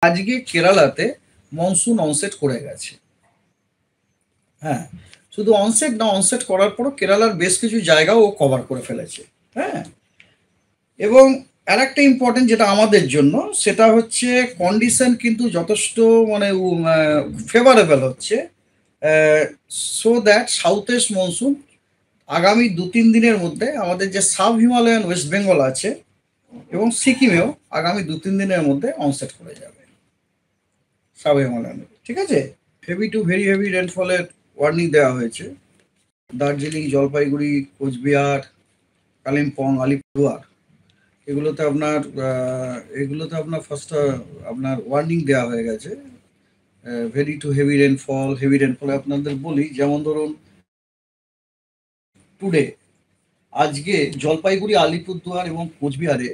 আজকে কেরালাতে monsoon onset করে গেছে। হ্যাঁ, শুধু অনসেট না, অনসেট করার পরও কেরালার বেশ কিছু জায়গাও ও কভার করে ফেলেছে। হ্যাঁ, এবং আরেকটা ইম্পর্টেন্ট যেটা আমাদের জন্য, সেটা হচ্ছে কন্ডিশন কিন্তু যথেষ্ট মানে ফেভারেবল হচ্ছে, so that south east monsoon আগামী 2-3 দিনের মধ্যে আমাদের যে সাব হিমালয়ান ওয়েস্ট বেঙ্গল আছে এবং সিকিমেও আগামী 2-3 দিনের মধ্যে অনসেট করে যাবে সাব হিমালয়ান। ঠিক আছে, হেভি টু ভেরি হেভি রেনফলের ওয়ার্নিং দেওয়া হয়েছে দার্জিলিং, জলপাইগুড়ি, কোচবিহার, কালিম্পং, আলিপুরদুয়ার। এগুলোতে আপনার ফার্স্ট আপনার ওয়ার্নিং দেওয়া হয়ে গেছে very to heavy rainfall. Heavy রেনফলে আপনাদের বলি, যেমন ধরুন টুডে আজকে জলপাইগুড়ি, আলিপুরদুয়ার এবং কোচবিহারে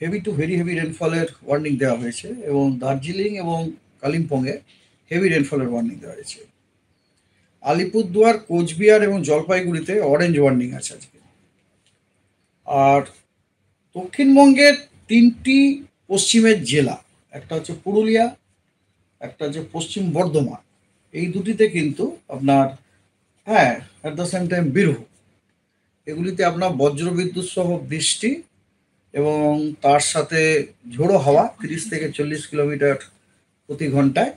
হেভি টু ভেরি হেভি রেনফলের ওয়ার্নিং দেওয়া হয়েছে এবং দার্জিলিং এবং কালিম্পংয়ে হেভি রেনফলের ওয়ার্নিং দেওয়া হয়েছে। আলিপুরদুয়ার, কোচবিহার এবং জলপাইগুড়িতে অরেঞ্জ ওয়ার্নিং আছে আজকে। আর দক্ষিণবঙ্গের 3টি পশ্চিমের জেলা, একটা হচ্ছে পুরুলিয়া, একটা হচ্ছে পশ্চিম বর্ধমান, এই দুটিতে কিন্তু আপনার, হ্যাঁ, at the same time Birbhum, এগুলিতে আপনার বজ্রবিদ্যুৎ সহ বৃষ্টি এবং তার সাথে ঝোড়ো হাওয়া 30 থেকে 40 কিলোমিটার প্রতি ঘন্টায়,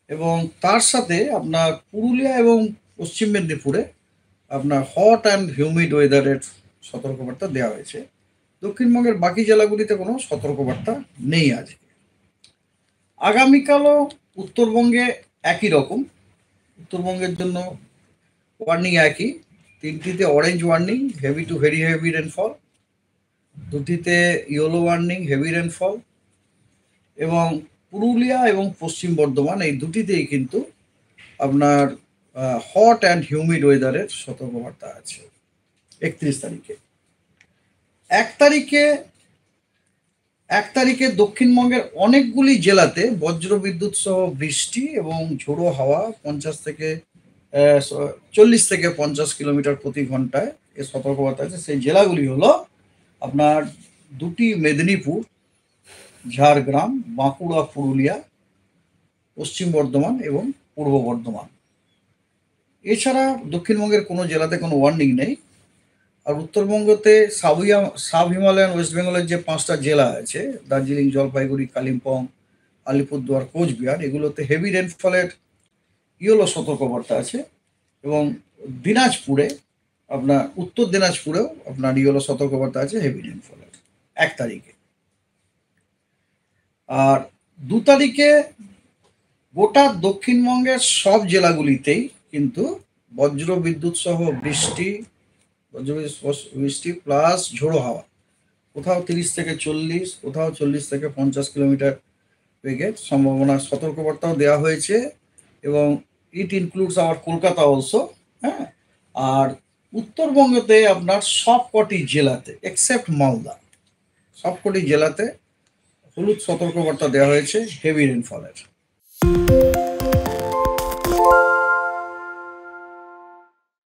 এবং তার সাথে আপনার পুরুলিয়া এবং পশ্চিম মেদিনীপুরে আপনার হট অ্যান্ড হিউমিড ওয়েদারের সতর্কবার্তা দেওয়া হয়েছে। দক্ষিণবঙ্গের বাকি জেলাগুলিতে কোনো সতর্কবার্তা নেই আজকে। আগামীকালও উত্তরবঙ্গে একই রকম, উত্তরবঙ্গের জন্য ওয়ার্নিং একই, 3টিতে orange warning heavy to very heavy rainfall, 2টিতে ইয়েলো ওয়ার্নিং হেভি রেনফল, এবং পুরুলিয়া এবং পশ্চিম বর্ধমান এই দুটিতেই কিন্তু আপনার হট অ্যান্ড হিউমিড ওয়েদারের সতর্কবার্তা আছে 31 তারিখে। 1 তারিখে দক্ষিণবঙ্গের অনেকগুলি জেলাতে বজ্রবিদ্যুৎ সহ বৃষ্টি এবং ঝোড়ো হাওয়া 40 থেকে 50 কিলোমিটার প্রতি ঘন্টায় এর সতর্কবার্তা আছে। সেই জেলাগুলি হলো আপনার 2টি মেদিনীপুর, ঝাড়গ্রাম, বাঁকুড়া, পুরুলিয়া, পশ্চিম বর্ধমান এবং পূর্ব বর্ধমান। এছাড়া দক্ষিণবঙ্গের কোনো জেলাতে কোনো ওয়ার্নিং নেই। আর উত্তরবঙ্গতে সাব হিমালয়ান ওয়েস্ট বেঙ্গলের যে 5টা জেলা আছে, দার্জিলিং, জলপাইগুড়ি, কালিম্পং, আলিপুরদুয়ার, কোচবিহার, এগুলোতে হেভি রেনফলের ইয়েলো সতর্কবার্তা আছে, এবং দিনাজপুরে আপনার, উত্তর দিনাজপুরেও আপনার ইয়েলো সতর্কবার্তা আছে হেভি রেনফলের 1 তারিখে। আর 2 তারিখে গোটা দক্ষিণবঙ্গের সব জেলাগুলিতেই কিন্তু বজ্রবিদ্যুৎ সহ বৃষ্টি প্লাস ঝোড়ো হাওয়া, কোথাও 30 থেকে 40, কোথাও 40 থেকে 50 কিলোমিটার বেগের সম্ভাবনা সতর্কবার্তাও দেওয়া হয়েছে, এবং it includes our Kolkata also. হ্যাঁ, আর উত্তরবঙ্গতে আপনার সবকটি জেলাতে এক্সেপ্ট মালদা, সবকটি জেলাতে হলুদ সতর্কবার্তা দেওয়া হয়েছে হেভি রেনফলের।